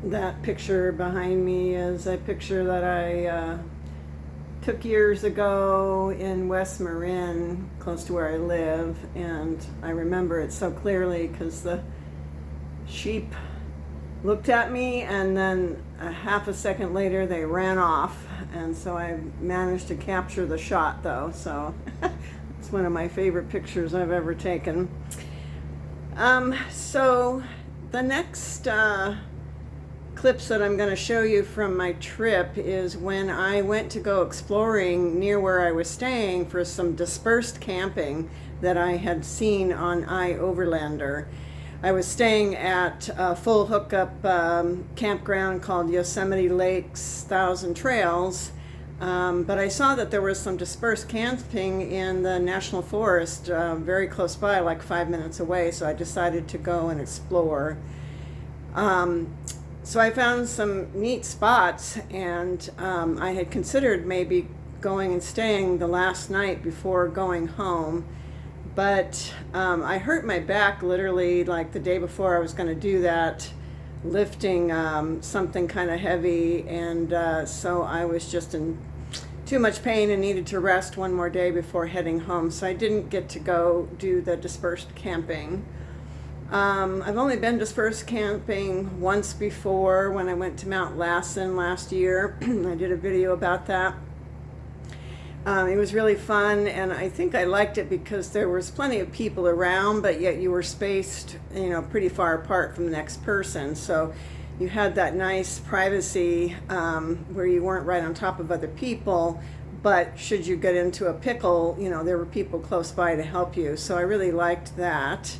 That picture behind me is a picture that I took years ago in West Marin, close to where I live, and I remember it so clearly because the sheep looked at me and then a half a second later they ran off, and so I managed to capture the shot though, so it's one of my favorite pictures I've ever taken. So the next clips that I'm going to show you from my trip is when I went to go exploring near where I was staying for some dispersed camping that I had seen on iOverlander. I was staying at a full hookup campground called Yosemite Lakes Thousand Trails, but I saw that there was some dispersed camping in the National Forest very close by, like 5 minutes away, so I decided to go and explore. So I found some neat spots, and I had considered maybe going and staying the last night before going home, but I hurt my back literally like the day before I was going to do that, lifting something kind of heavy, and so I was just in too much pain and needed to rest one more day before heading home, so I didn't get to go do the dispersed camping. I've only been dispersed camping once before when I went to Mount Lassen last year. I did a video about that. It was really fun, and I think I liked it because there was plenty of people around, but yet you were spaced, pretty far apart from the next person. So you had that nice privacy where you weren't right on top of other people, but should you get into a pickle, there were people close by to help you. So I really liked that.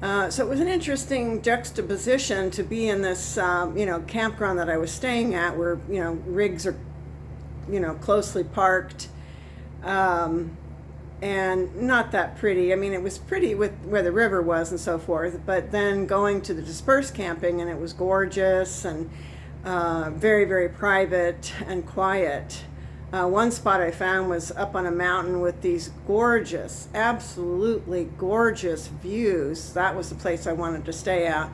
So it was an interesting juxtaposition to be in this, campground that I was staying at, where, rigs are, closely parked, and not that pretty. I mean, it was pretty with where the river was and so forth, but then going to the dispersed camping, and it was gorgeous and very, very private and quiet. One spot I found was up on a mountain with these gorgeous, absolutely gorgeous views. That was the place I wanted to stay at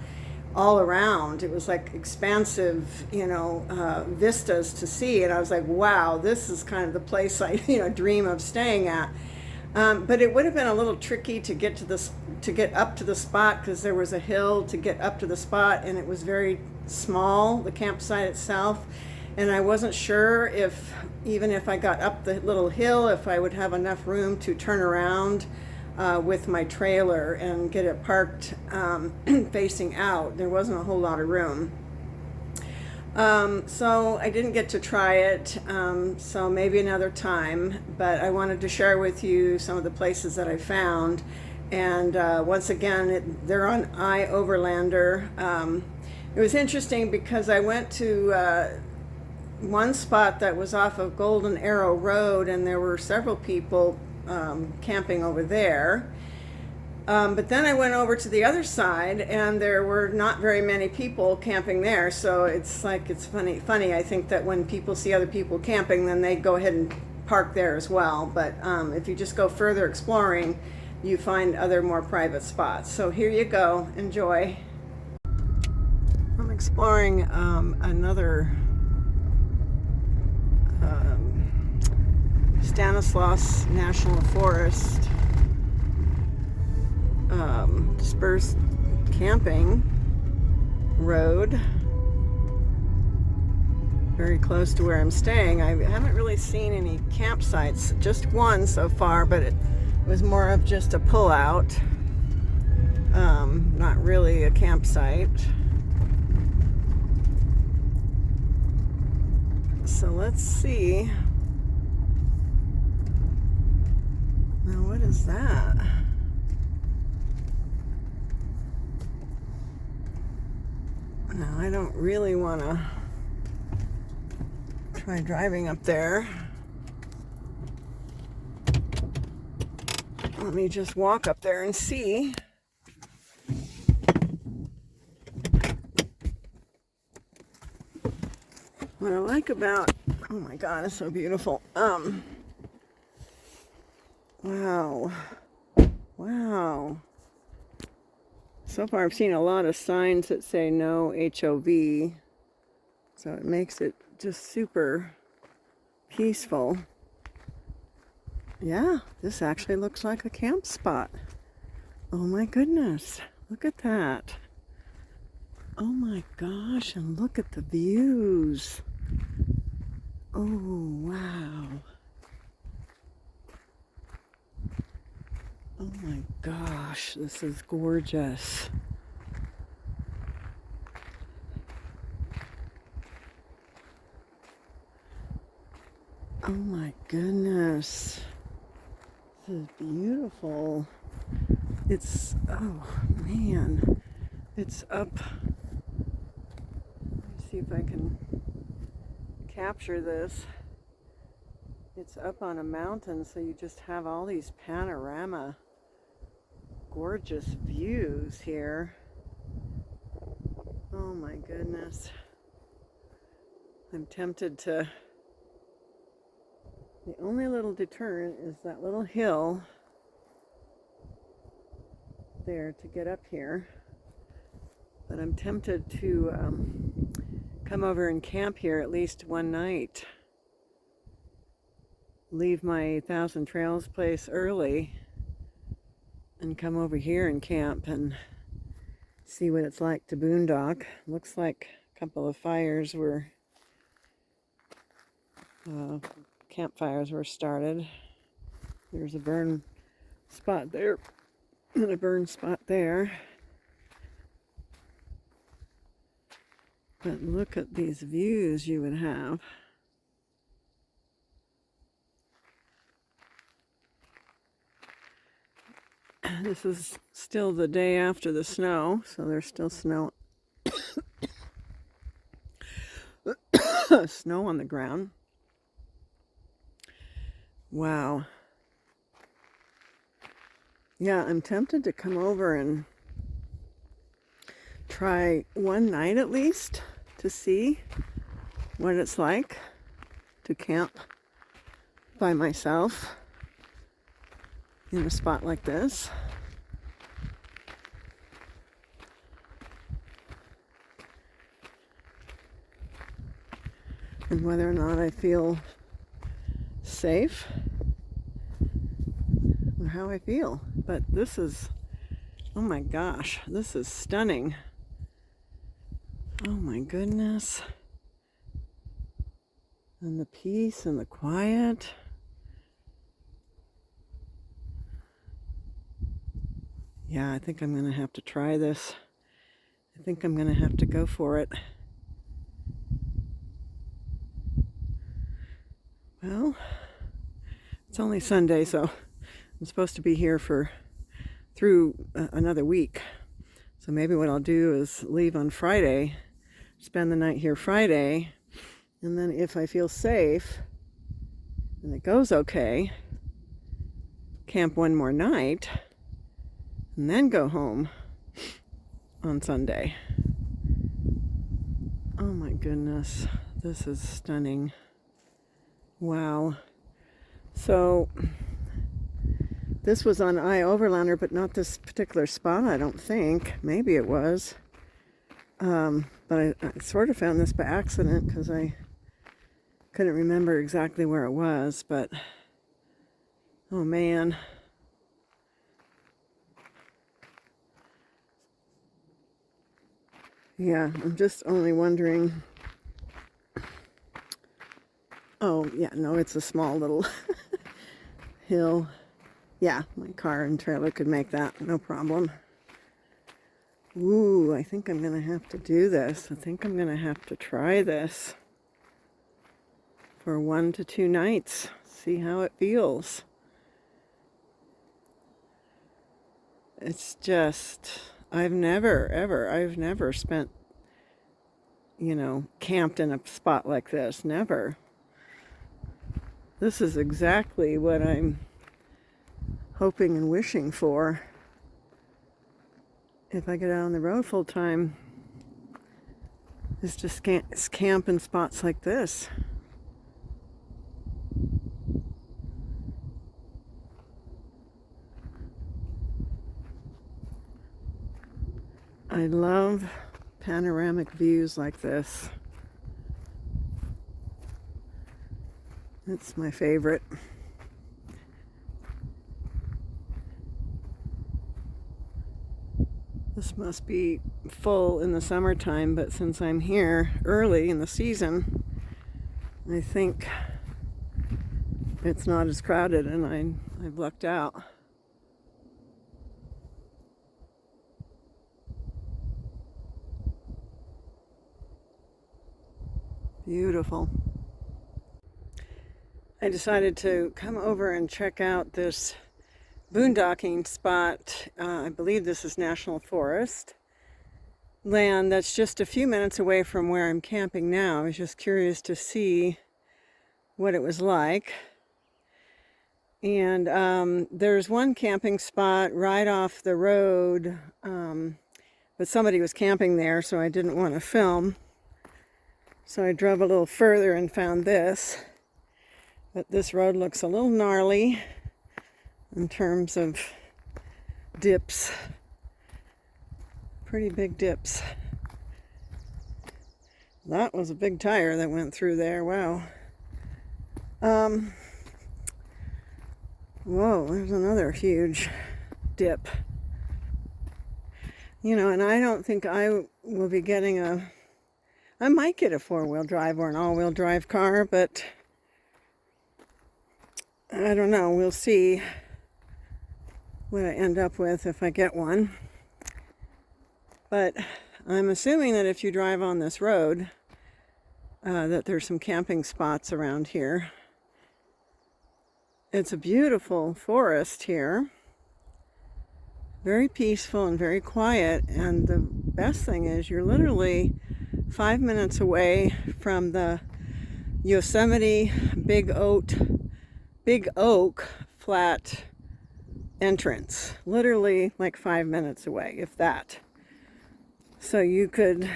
all around. It was like expansive, vistas to see. And I was like, wow, this is kind of the place I, dream of staying at. But it would have been a little tricky to get up to the spot, because there was a hill to get up to the spot, and it was very small, the campsite itself. And I wasn't sure if, even if I got up the little hill, if I would have enough room to turn around with my trailer and get it parked facing out. There wasn't a whole lot of room. So I didn't get to try it, so maybe another time, but I wanted to share with you some of the places that I found. And once again, they're on iOverlander. It was interesting because I went to one spot that was off of Golden Arrow Road, and there were several people camping over there. But then I went over to the other side, and there were not very many people camping there. So it's funny. I think that when people see other people camping, then they go ahead and park there as well. But if you just go further exploring, you find other more private spots. So here you go. Enjoy. I'm exploring another Stanislaus National Forest dispersed camping road, very close to where I'm staying. I haven't really seen any campsites, just one so far, but it was more of just a pullout, not really a campsite. So let's see. Now, what is that? Now, I don't really want to try driving up there. Let me just walk up there and see. What I like about, oh my God, it's so beautiful. Wow. So far I've seen a lot of signs that say no HOV, So it makes it just super peaceful. Yeah, this actually looks like a camp spot. Oh my goodness, look at that. Oh my gosh, and look at the views. Oh, wow. Oh my gosh, this is gorgeous. Oh my goodness. This is beautiful. It's, oh man, it's up. Let me see if I can capture this. It's up on a mountain, so you just have all these panorama, gorgeous views here. Oh my goodness. I'm tempted to, the only little deterrent is that little hill there to get up here. But I'm tempted to come over and camp here at least one night. Leave my Thousand Trails place early and come over here and camp and see what it's like to boondock. Looks like a couple of fires were, campfires were started. There's a burn spot there and a burn spot there. But look at these views you would have. This is still the day after the snow, so there's still snow snow on the ground. Wow. Yeah, I'm tempted to come over and try one night at least to see what it's like to camp by myself in a spot like this. And whether or not I feel safe or how I feel. But this is, oh my gosh, this is stunning. Oh my goodness. And the peace and the quiet. Yeah, I think I'm going to have to try this. I think I'm going to have to go for it. Well, it's only Sunday, so I'm supposed to be here through another week. So maybe what I'll do is leave on Friday, spend the night here Friday, and then if I feel safe and it goes okay, camp one more night, and then go home on Sunday. Oh my goodness, this is stunning. Wow. So this was on iOverlander, but not this particular spot, I don't think. Maybe it was. But I sort of found this by accident because I couldn't remember exactly where it was, but oh man. Yeah, I'm just only wondering. Oh, yeah, no, it's a small little hill. Yeah, my car and trailer could make that, no problem. Ooh, I think I'm going to have to do this. I think I'm going to have to try this for 1 to 2 nights. See how it feels. It's just, I've never spent, camped in a spot like this. Never. This is exactly what I'm hoping and wishing for. If I get out on the road full time, is just camp in spots like this. I love panoramic views like this. It's my favorite. This must be full in the summertime, but since I'm here early in the season, I think it's not as crowded, and I've lucked out. Beautiful. I decided to come over and check out this boondocking spot. I believe this is National Forest land that's just a few minutes away from where I'm camping now. I was just curious to see what it was like. And there's one camping spot right off the road, but somebody was camping there, so I didn't want to film. So I drove a little further and found this. But this road looks a little gnarly in terms of dips. Pretty big dips. That was a big tire that went through there. Wow. Whoa, there's another huge dip. You know, and I don't think I will be getting I might get a four-wheel drive or an all-wheel drive car, but I don't know. We'll see what I end up with if I get one. But I'm assuming that if you drive on this road, that there's some camping spots around here. It's a beautiful forest here. Very peaceful and very quiet. And the best thing is you're literally 5 minutes away from the Yosemite Big Oak flat entrance. Literally like 5 minutes away, if that. So you could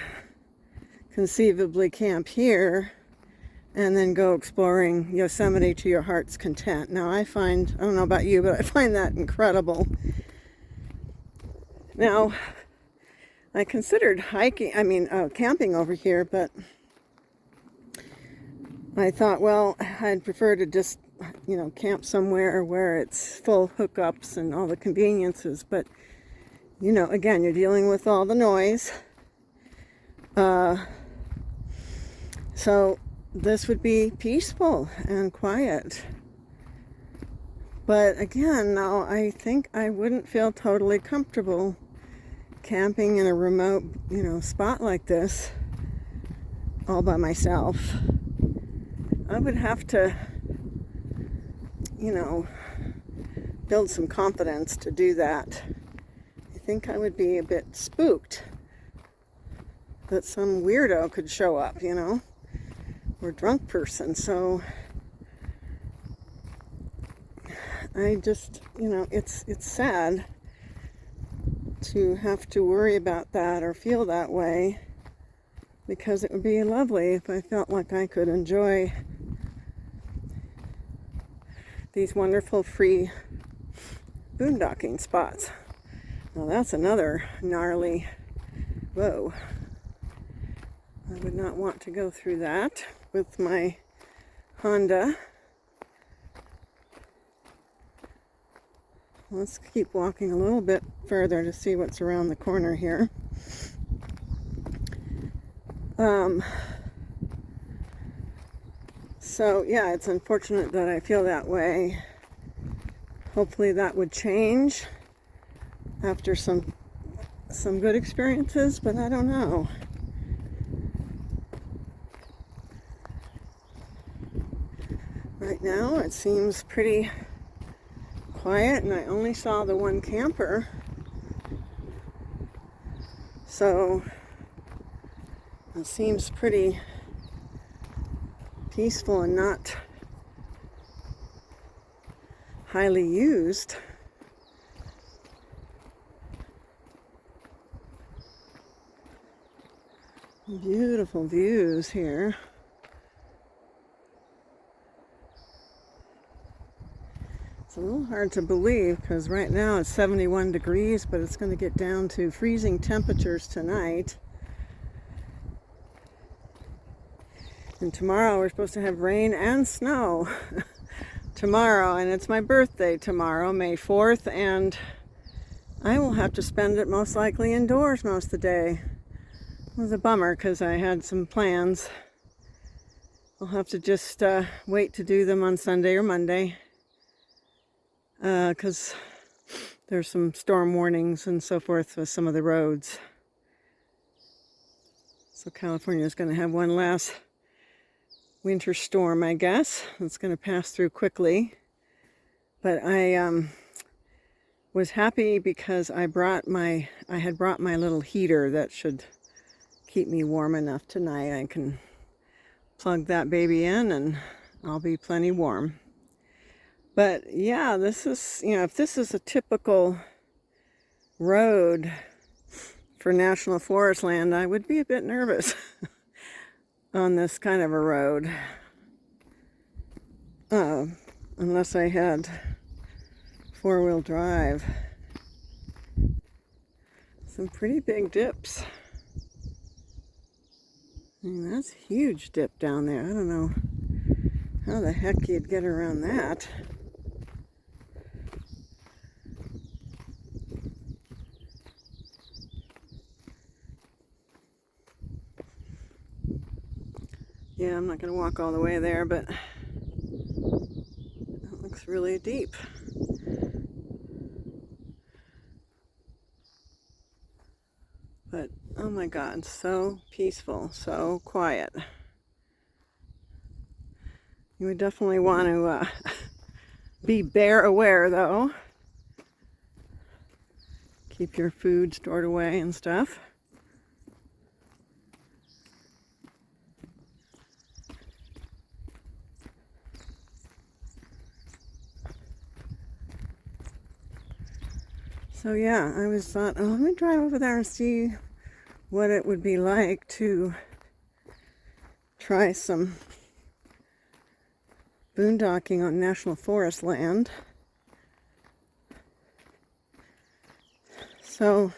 conceivably camp here and then go exploring Yosemite to your heart's content. Now I don't know about you, but I find that incredible. Now, I considered camping over here, but I thought, well, I'd prefer to just, camp somewhere where it's full hookups and all the conveniences. But, again, you're dealing with all the noise. So this would be peaceful and quiet. But again, now I think I wouldn't feel totally comfortable camping in a remote, spot like this all by myself. I would have to, build some confidence to do that. I think I would be a bit spooked that some weirdo could show up, or drunk person. So I just, it's sad to have to worry about that or feel that way, because it would be lovely if I felt like I could enjoy these wonderful free boondocking spots. Now that's another gnarly, whoa. I would not want to go through that with my Honda. Let's keep walking a little bit further to see what's around the corner here. So yeah, it's unfortunate that I feel that way. Hopefully that would change after some good experiences, but I don't know. Right now it seems pretty quiet, and I only saw the one camper, so it seems pretty peaceful and not highly used. Beautiful views here. It's a little hard to believe because right now it's 71 degrees, but it's going to get down to freezing temperatures tonight. And tomorrow we're supposed to have rain and snow tomorrow, and it's my birthday tomorrow, May 4th, and I will have to spend it most likely indoors most of the day. It was a bummer because I had some plans. I'll have to just wait to do them on Sunday or Monday because there's some storm warnings and so forth with some of the roads. So California is going to have one last winter storm, I guess. It's going to pass through quickly. But I was happy because I had brought my little heater that should keep me warm enough tonight. I can plug that baby in and I'll be plenty warm. But yeah, this is, if this is a typical road for National Forest land, I would be a bit nervous on this kind of a road. Unless I had four-wheel drive. Some pretty big dips. I mean, that's a huge dip down there. I don't know how the heck you'd get around that. Yeah, I'm not going to walk all the way there, but that looks really deep. But, oh my God, so peaceful, so quiet. You would definitely want to be bear aware, though. Keep your food stored away and stuff. So yeah, I was thought, oh, let me drive over there and see what it would be like to try some boondocking on National Forest land. So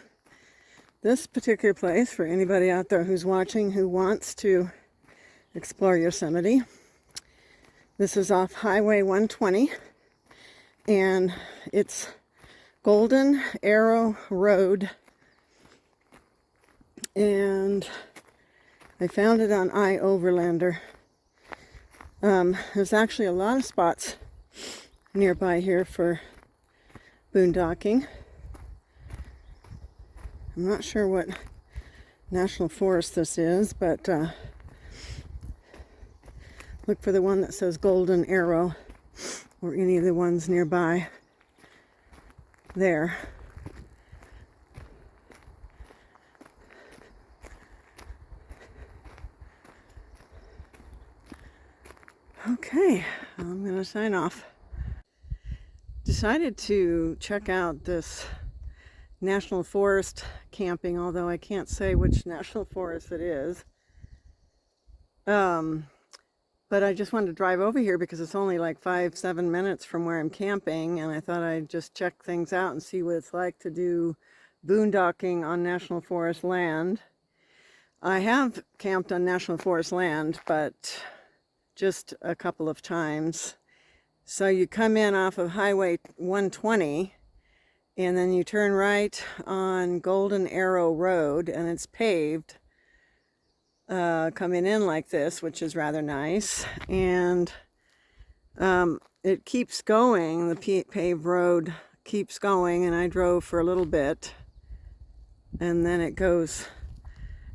this particular place, for anybody out there who's watching who wants to explore Yosemite, this is off Highway 120, and it's Golden Arrow Road, and I found it on iOverlander. There's actually a lot of spots nearby here for boondocking. I'm not sure what national forest this is, but look for the one that says Golden Arrow or any of the ones nearby there. Okay, I'm going to sign off. Decided to check out this National Forest camping, although I can't say which National Forest it is. But I just wanted to drive over here because it's only like 5-7 minutes from where I'm camping, and I thought I'd just check things out and see what it's like to do boondocking on National Forest land. I have camped on National Forest land, but just a couple of times. So you come in off of Highway 120, and then you turn right on Golden Arrow Road, and it's paved. Coming in like this, which is rather nice, and it keeps going. The paved road keeps going, and I drove for a little bit, and then it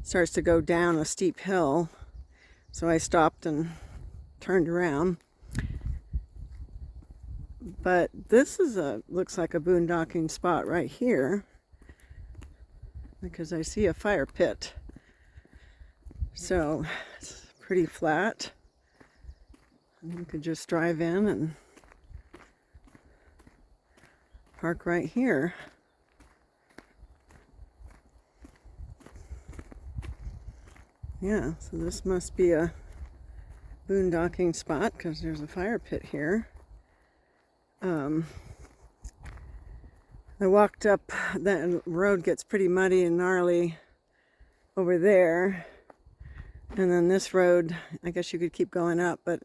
starts to go down a steep hill, so I stopped and turned around. But this is looks like a boondocking spot right here, because I see a fire pit. So it's pretty flat. And you could just drive in and park right here. Yeah, so this must be a boondocking spot because there's a fire pit here. I walked up, that road gets pretty muddy and gnarly over there. And then this road, I guess you could keep going up, but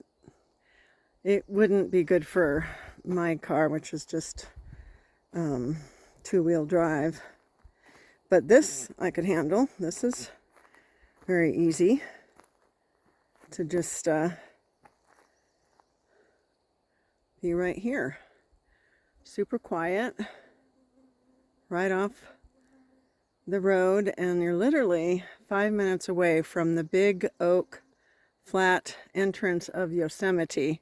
it wouldn't be good for my car, which is just two-wheel drive. But this I could handle. This is very easy to just be right here. Super quiet, right off the road, and you're literally 5 minutes away from the big oak flat entrance of Yosemite.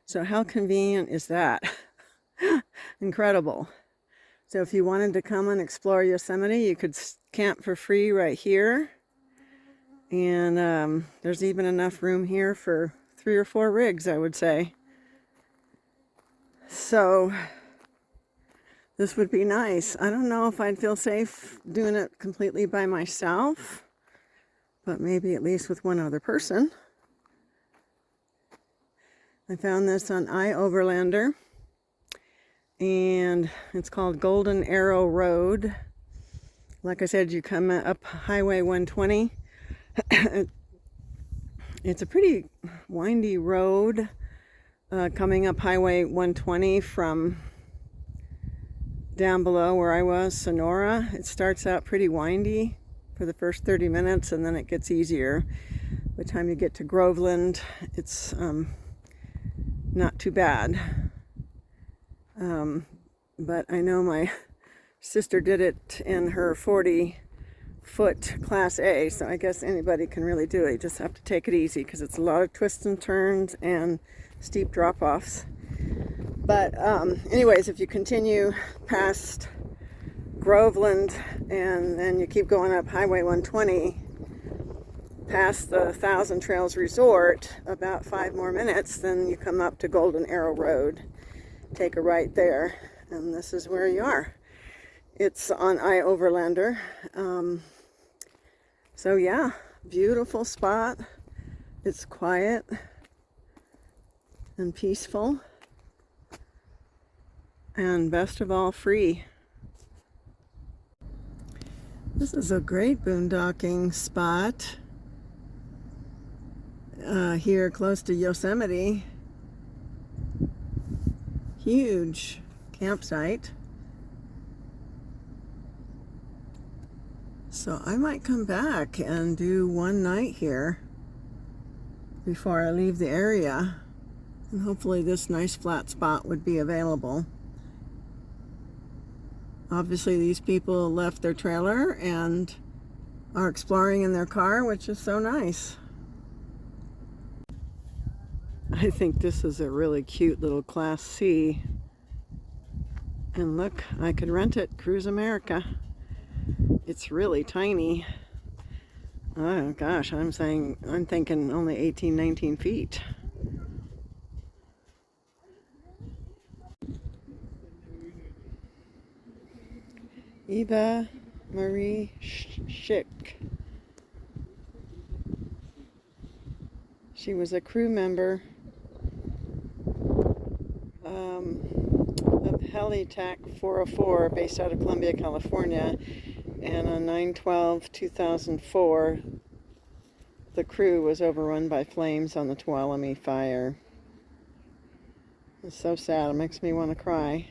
So how convenient is that? Incredible. So if you wanted to come and explore Yosemite, you could camp for free right here. And there's even enough room here for 3 or 4 rigs, I would say. So this would be nice. I don't know if I'd feel safe doing it completely by myself, but maybe at least with one other person. I found this on iOverlander, and it's called Golden Arrow Road. Like I said, you come up Highway 120. It's a pretty windy road coming up Highway 120 from down below where I was, Sonora. It starts out pretty windy for the first 30 minutes, and then it gets easier. By the time you get to Groveland, it's not too bad. But I know my sister did it in her 40-foot Class A, so I guess anybody can really do it. You just have to take it easy because it's a lot of twists and turns and steep drop-offs. But anyways, if you continue past Groveland and then you keep going up Highway 120 past the Thousand Trails Resort, about 5 more minutes, then you come up to Golden Arrow Road. Take a right there, and this is where you are. It's on iOverlander. So yeah, beautiful spot. It's quiet and peaceful. And best of all, free. This is a great boondocking spot here close to Yosemite. Huge campsite. So I might come back and do one night here before I leave the area. And hopefully this nice flat spot would be available. Obviously these people left their trailer and are exploring in their car, which is so nice. I think this is a really cute little Class C. And look, I could rent it, Cruise America. It's really tiny. Oh gosh, I'm thinking only 18, 19 feet. Eva Marie Schick. She was a crew member of Helitac 404 based out of Columbia, California, and on 9/12/2004 the crew was overrun by flames on the Tuolumne fire. It's so sad, it makes me want to cry.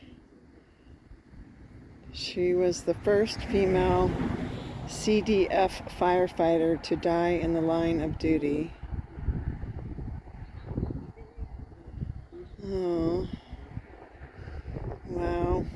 She was the first female CDF firefighter to die in the line of duty. Oh, wow.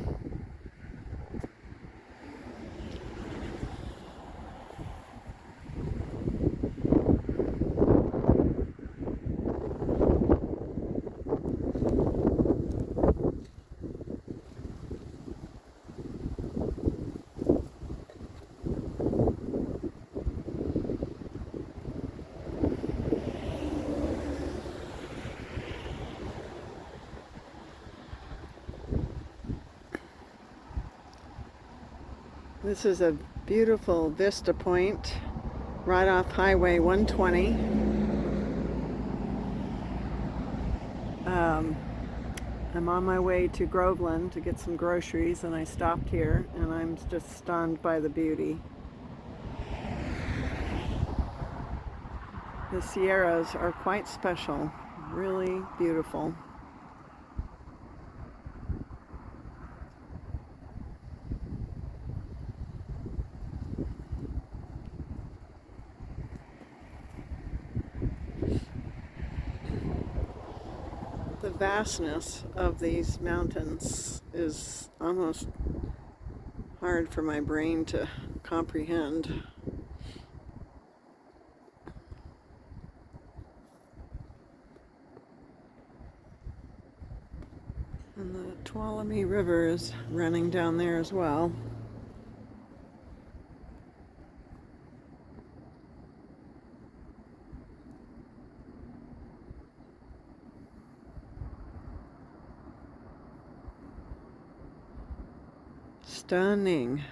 This is a beautiful vista point right off Highway 120. I'm on my way to Groveland to get some groceries, and I stopped here, and I'm just stunned by the beauty. The Sierras are quite special, really beautiful. The vastness of these mountains is almost hard for my brain to comprehend. And the Tuolumne River is running down there as well. Stunning.